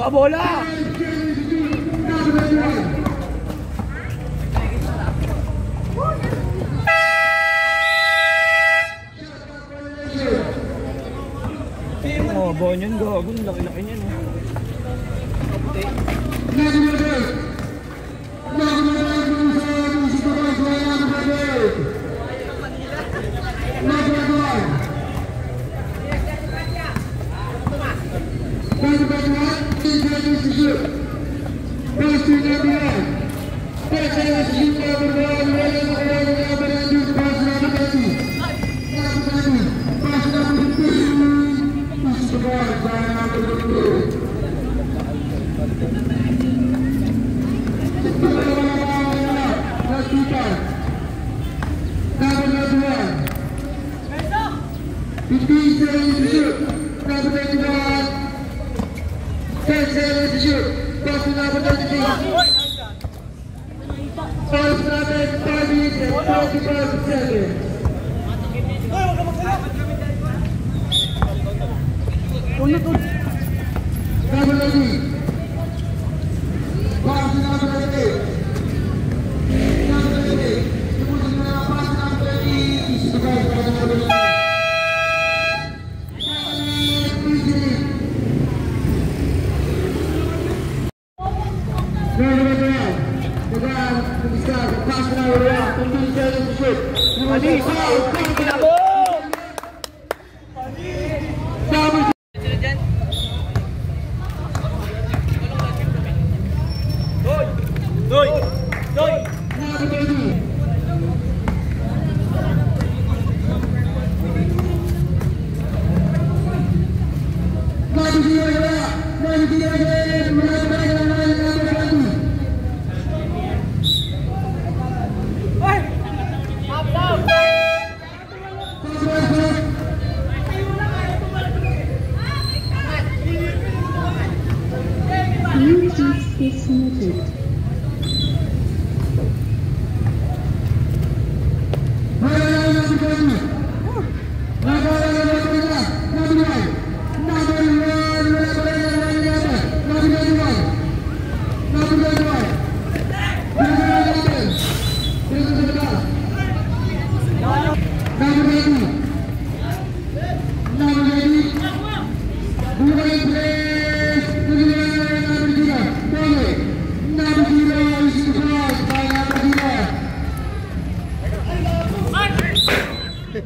Bola! Oh, bon yun, gago. Laki-laki niyan.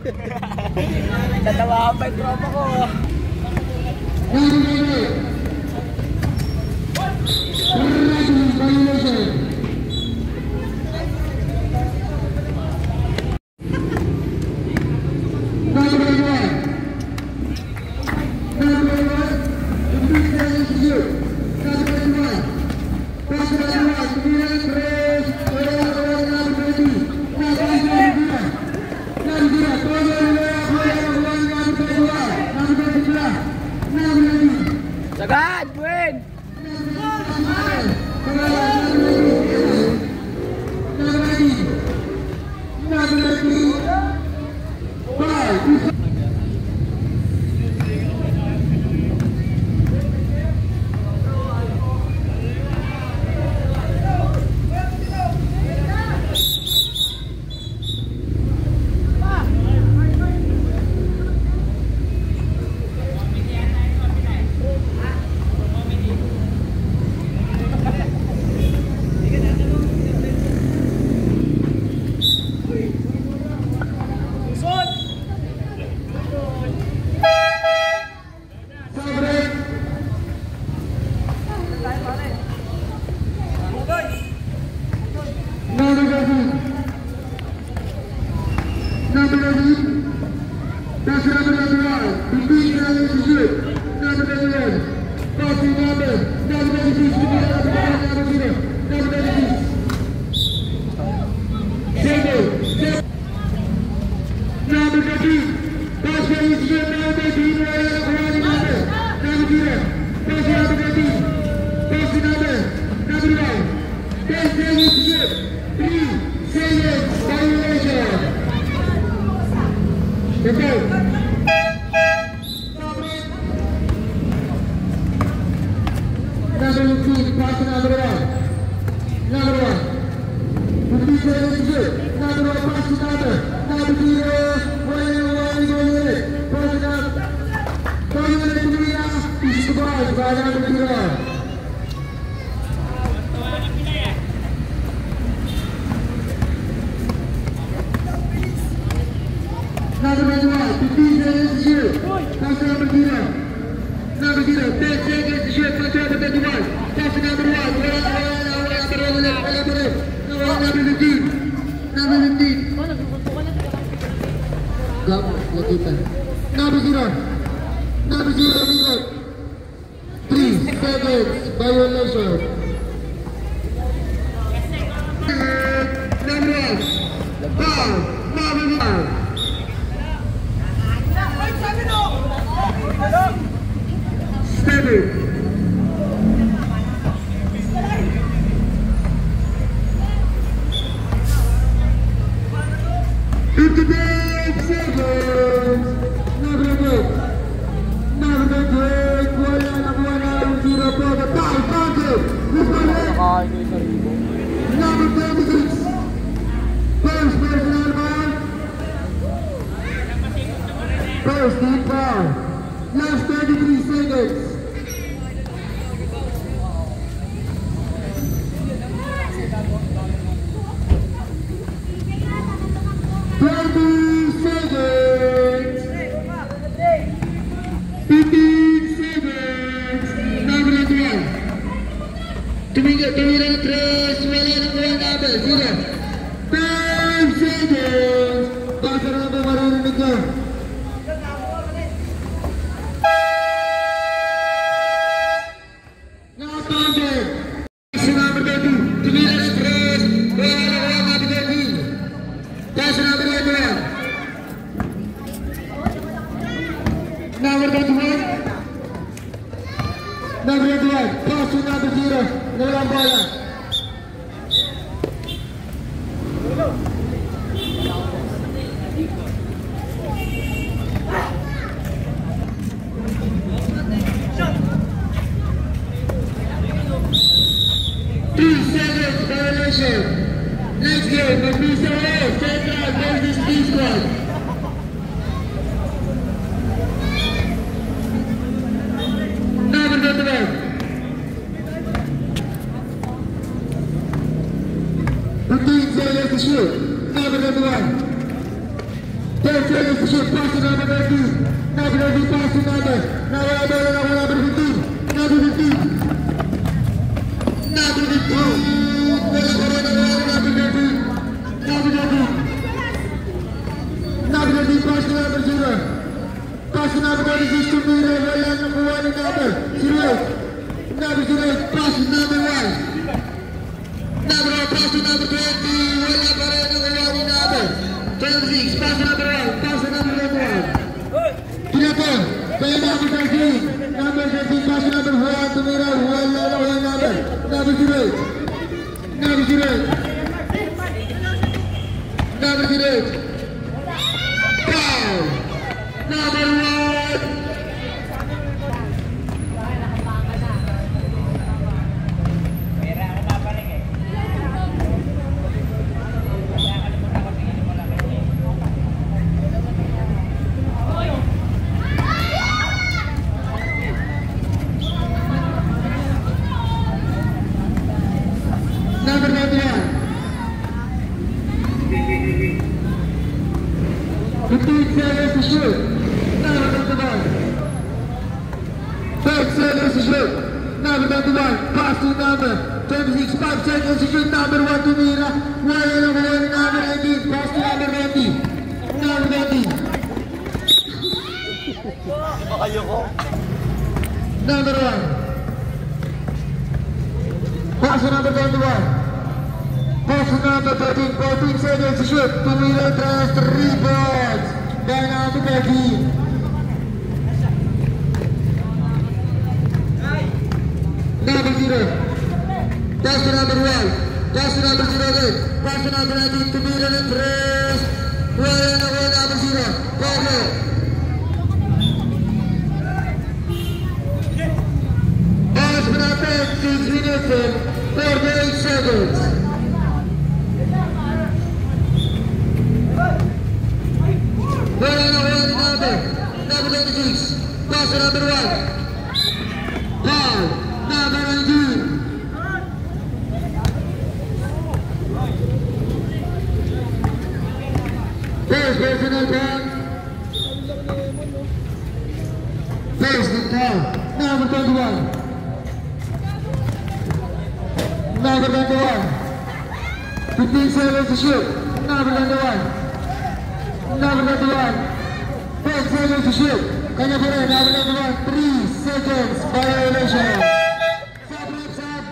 Tatawa pa yung tropa ko. Sagad, Gwen! First deep foul. Last 33 seconds. Tumira 3, wala na wala natin. Sino? 5 seconds. Baka na ba maririnig ko? Nakapagod. Number 30. Tumira na 3, wala na wala natin. Pass number 21. Number 21. Number 21. Pass to number 0. Walang bola. Next game, Mr. A, Central versus D-Squad. Number 21. 15 seconds to shoot. Number 21. 10 seconds 13. Number 13, pass to number. Nawala bola na number 15. Number 15. Number 15. Wala bola na number 13. Number 13. Number 13, pass to number 0. Pass to number 26 to Mira. Wala na kuha ni number 08. Number 08, pass to number 1. Number 1, pass to number 20. Wala pa rin ang kuha ni number 26, pass to number 1. Pass to number 1. Pinapon, kaya number 13. Number 13, pass to number 1 to Mira. Wala na kuha number 08. Number 08. Number 08. Foul. Number 1. Number 91. 15 seconds to shoot. Number 91. 5 seconds to shoot. Number 91. Pass to number 26. 5 seconds to shoot. Number 1 to Mira. Wala na kuha ni number 19. Pass to number 20. Number 20. Number 1. Pass to number 21. Pass to number 13. 14 seconds to shoot. Tumira tries 3 balls. By number 13. Number 0. Pass to number 1. Pass to number 0 again. Pass to number 19. Tumira ng 3. Wala na kuha number 0. Pablo. Oras pa natin 6 minutes and 48 seconds. Wala na kuha ni number 26. Pass to number 1. Foul. Number 19. First personal foul. First foul. Number 21. Number 21. 15 seconds to shoot. Number 21. Number 21. 10 seconds to shoot. Kanya pa rin. Number 21. 3 seconds. Violation. Sub, left sub.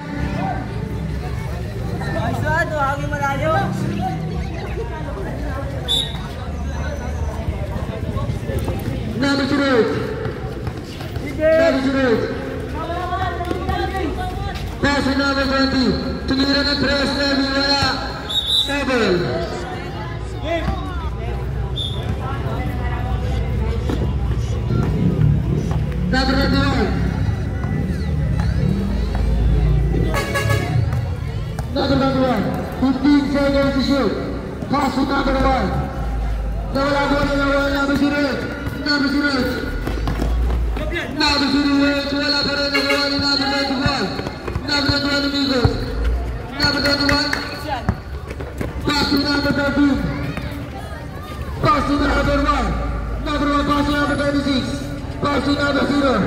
Ayos na, tuwagin malayo. Number 0. Number 0. Pass to number 20. Tumira ng press level. Wala. 7. Number 21. Number 21. 15 seconds to shoot. Pass to number 1. Nawala bola na wala number 0. Number 0. Number 0. Wala pa rin ang wala ni number 21. Number 21 amigos. Number 21. Pass to number 13. Pass to number 1. Number 1 pass to number 26. Pass to number 0.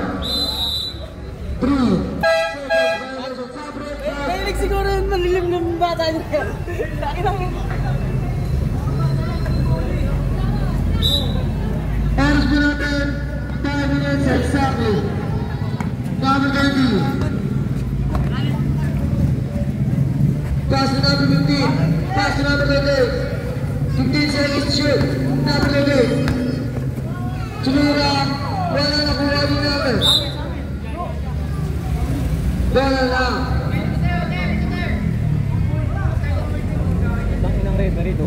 3. Kailig siguro yung malilim ng bata niya. Laki lang yun. Oras po natin, 5 minutes exactly. Number 20. Pass to number 15. Pass to number 28. 15 seconds to shoot. Number 28. Tumira. Wala na kuha ni number. Wala na. Tangin ng red na rito.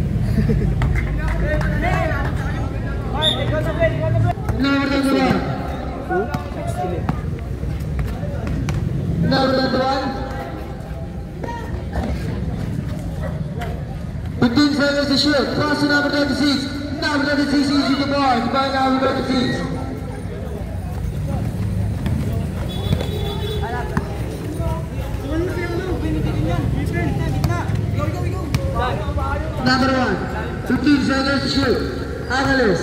Number 21. Number 21. 15 seconds to shoot. Pass to number 26. Number 26 easy to ball. By number 26. Number 1. 15 seconds to shoot. Angeles.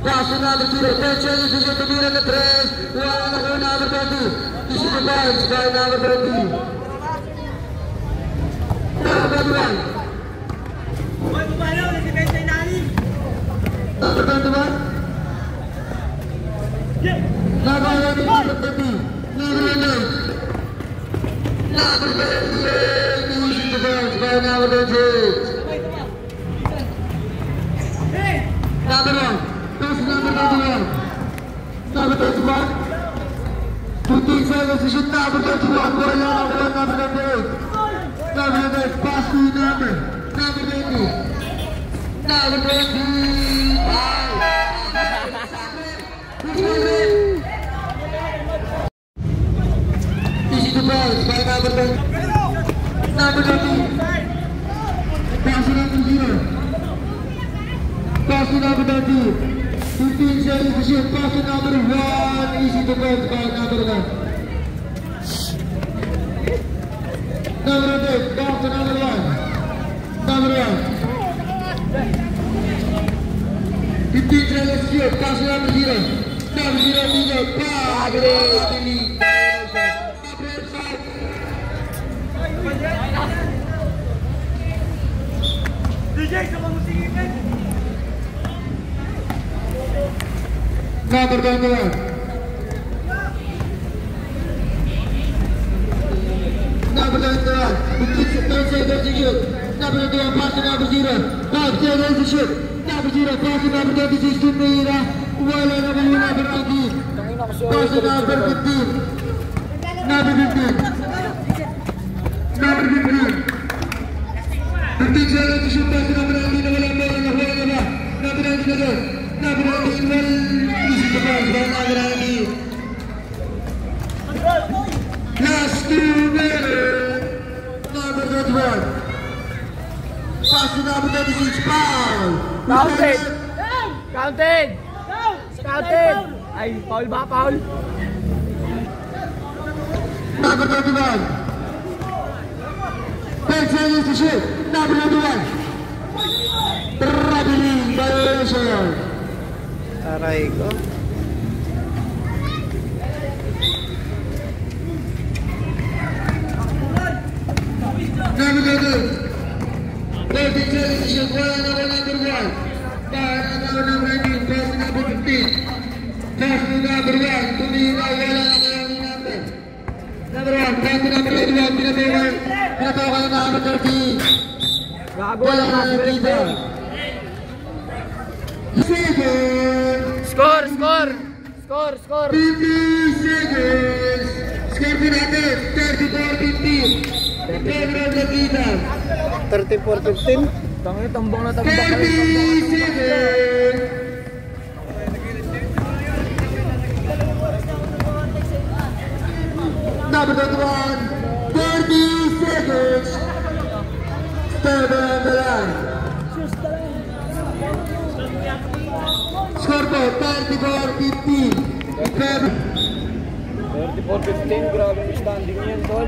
Pass number 0. 10 seconds to get the lead on the 3. Wala na ko number 20. Issue the points by number 20. Number 21. Number 21. Number 20. Number 11. Number 28. Issue the points by number 28. Number 1. Pass number 21. Number 21. 15 seconds to shoot number 21. Bola number 28. Number 28. Pass to number 20. Number 20. Easy to bounce by number 20. Number 20. Pass to number 0. Pass to number 20. 15 seconds to shoot. Pass to number 1. Easy to bounce by number 1. Number 8. Pass to number 1. Number 1. 15 seconds to shoot. Pass to number 0. Number 0. Pass. Number 21. Number 21. 10 seconds to shoot. Number 21. Pass to number 0. 5 seconds to shoot. Number 0. Pass to number 26 to Mira. Wala na kayo number 19. Pass to number 15. Number 15. Number 15. 15 seconds to shoot. Pass to number 19. Wala na ba? Number 19 again. Number 19. Easy to pass by number 19. Last 2 minutes. Number 21. Pass to number 26. Foul. Counted! Counted! Counted! Ay, foul ba? Foul? Number 21. 10 seconds to shoot. Number 21. Traveling violation. Aray ko. Number 22. 13 seconds to shoot. Wala na ko number 1. Para na number 19. Pass to number 15. Pass to number 1. Tumira. Wala na ko number. Number 1. Pass to number 21. Pinatawakan na number 30. Wala na dito. 7. Score! Score! Score! Score! 50 seconds. Score po natin. 34-15. Pedro Latina. 34-15. Tangin, tambang na tambang. 30 seconds. Number 21. 30 seconds. Step on the line. Score po, 34-15. 34-15. Grabe yung standing yan, tol.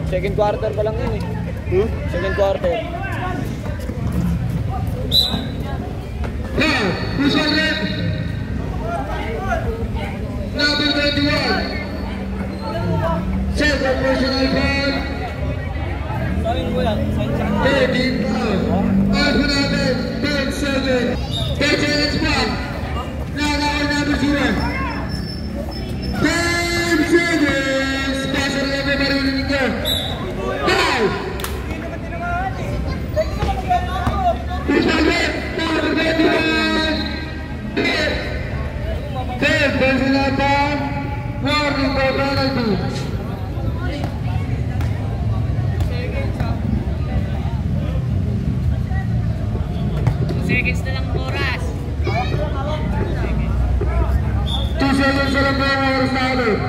Second quarter pa lang yun eh. Second quarter. Now, who's on left? Number 21. Second personal foul. 13 foul. Out for natin. 10 seconds. 10 seconds pa. Nakakawal number 0. 10 seconds. Passer na ba marinig ko? Foul. Who's on left? Number 21. 10 personal foul. Warning for penalty. Seconds na lang oras. 2 seconds na lang po ang oras na ulit.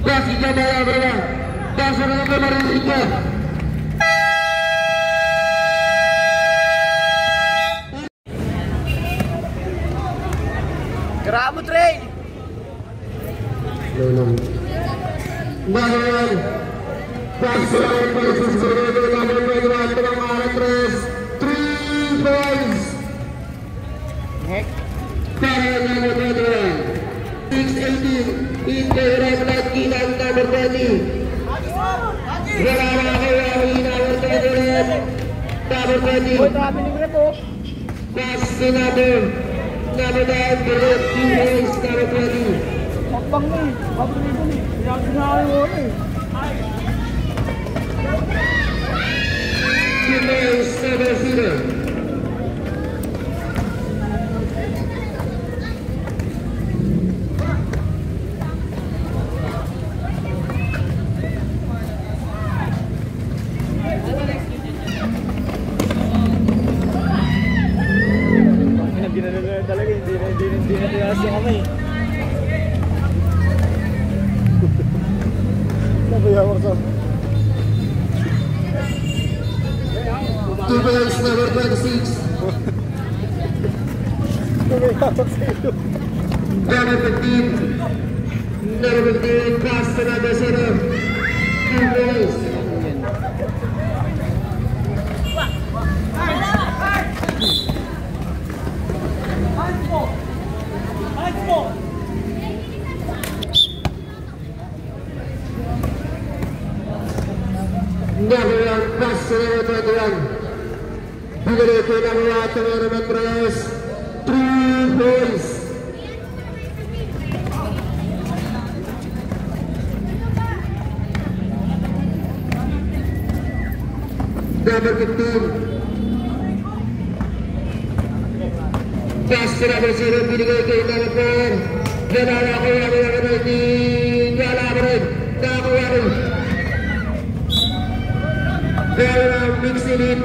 Basket na ba yan, bro? Basa na lang po marinig ko. Grabo, Trey! Basa na lang. Basa na lang po sa number 21. dalawang kanan, 3 points. Para number 21. 6-18 in favor of Latkilan, number 20. Wala na kaya number 20. Number 20. Pass to number 9, Philip, 2 points, number 20. Makbang na eh. Makbang na eh. Pinagsinakay mo eh. 2 points, number 0. Talaga, hindi na tinas yung kamay. Nabayawar sa. 2 points, number 26. Nabayawar sa ito. Number 15. Number 15, pass to number 0. 2 points. Number 1, pass to number 21. Bigay ko number 1 to number 3. 3 points. Number 15. Pass to number 0. Binigay kay number 4. Wala ko number 19. Wala ko rin. Nakakuha rin. Kaya mixing it.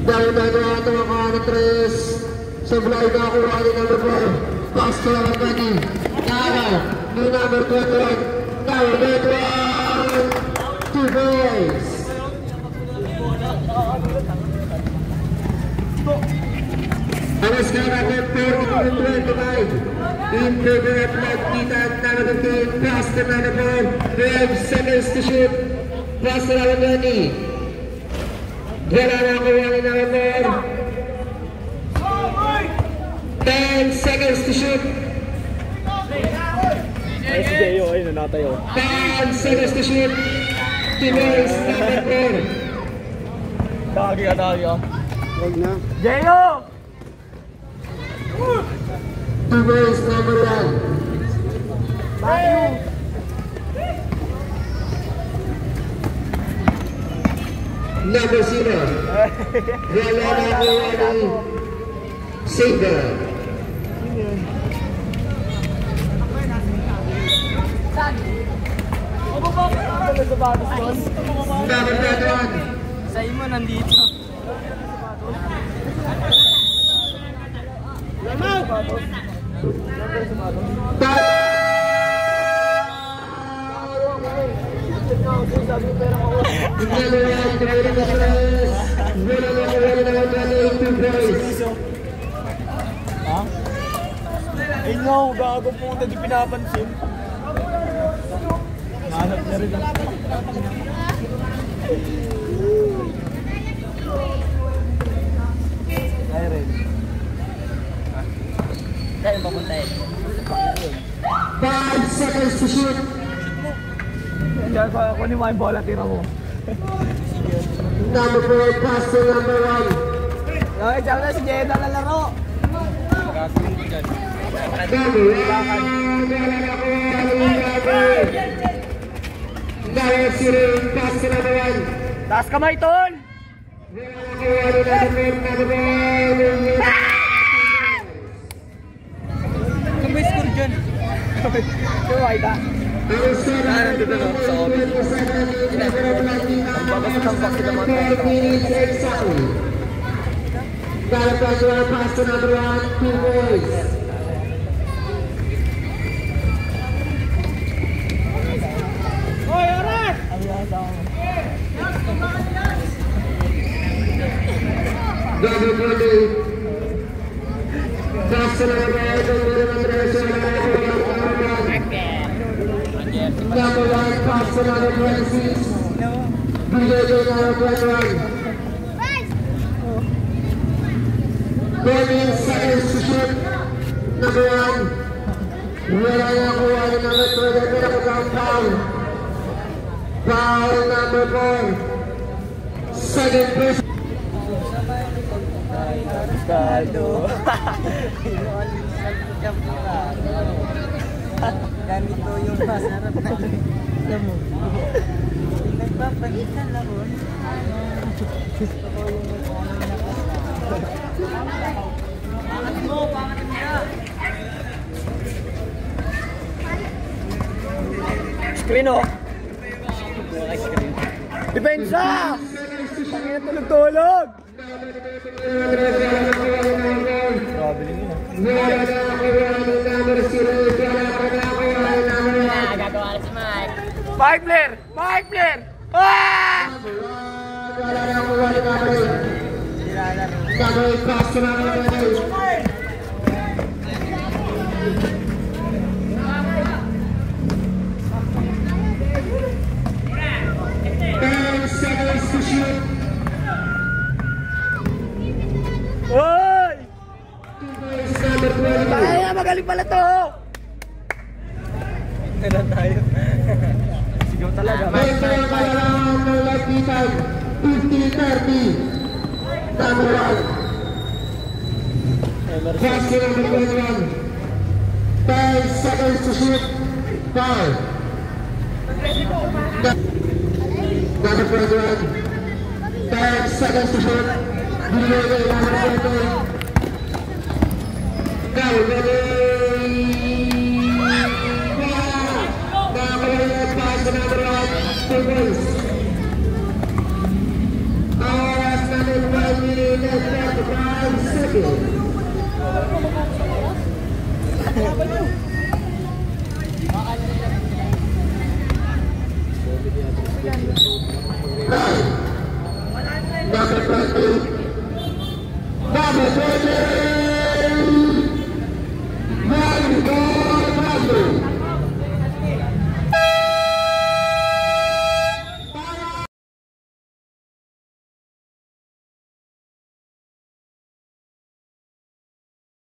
Dahil nagawa ito ang kanan 3. Sa fly nakakuha rin number 4. Pass to number 20. Nakakuha. Ni number 21. Number 21. 2 points. Alas ka natin 40-25 in favor of Latkilan, number 15, pass to number 4, 12 seconds to shoot, pass to number 20. Wala na ang kuha ni number 4. 10 seconds to shoot. Ay, si Jeyo, ay nanatayo. 10 seconds to shoot. 2 points, number 4. Dagi ka. Huwag na. Jeyo! 2 points, number 1. Number 0. Wala na kuha ni Saber. Number 31. Sa imo nandito. Ingaw, gago po, hindi pinapansin. Hanap na rin ang... Ay rin. Kaya papunta eh. 5 seconds to shoot. Diyan ko, kunin mo yung bola, tira mo. Number 4, pass to number 1. Okay, siya na si Jeda na laro. Number 0, pass to number 1. Taas kamay, tol! May score dyan. Kumay ta. Nandito na sa office. Tambak sila mga tayo. Pass to number 1, 2 boys. Double play. Pass to number 1, number 1, pass to number 26. Binigay number 21. 20 seconds to shoot. Number 1. Wala na kuha ni number 20. Pero kung foul. Foul number 4. Second place. Kaldo. Ganito yung masarap na alam mo. Nagpapalitan ako. Gusto ko yung pangat mo na. Screen oh. Screen. Depensa! Tangina tulog-tulog! Grabe yun ah. Gagawa na si Mike. Mike Blair! Mike Blair! Ah! Oy! Kaya magaling pala to! Tira tayo. Sigaw talaga. Basket number 21. 5 seconds to shoot. Foul. Number 21. 5 seconds to shoot. Binigay number 20. Foul.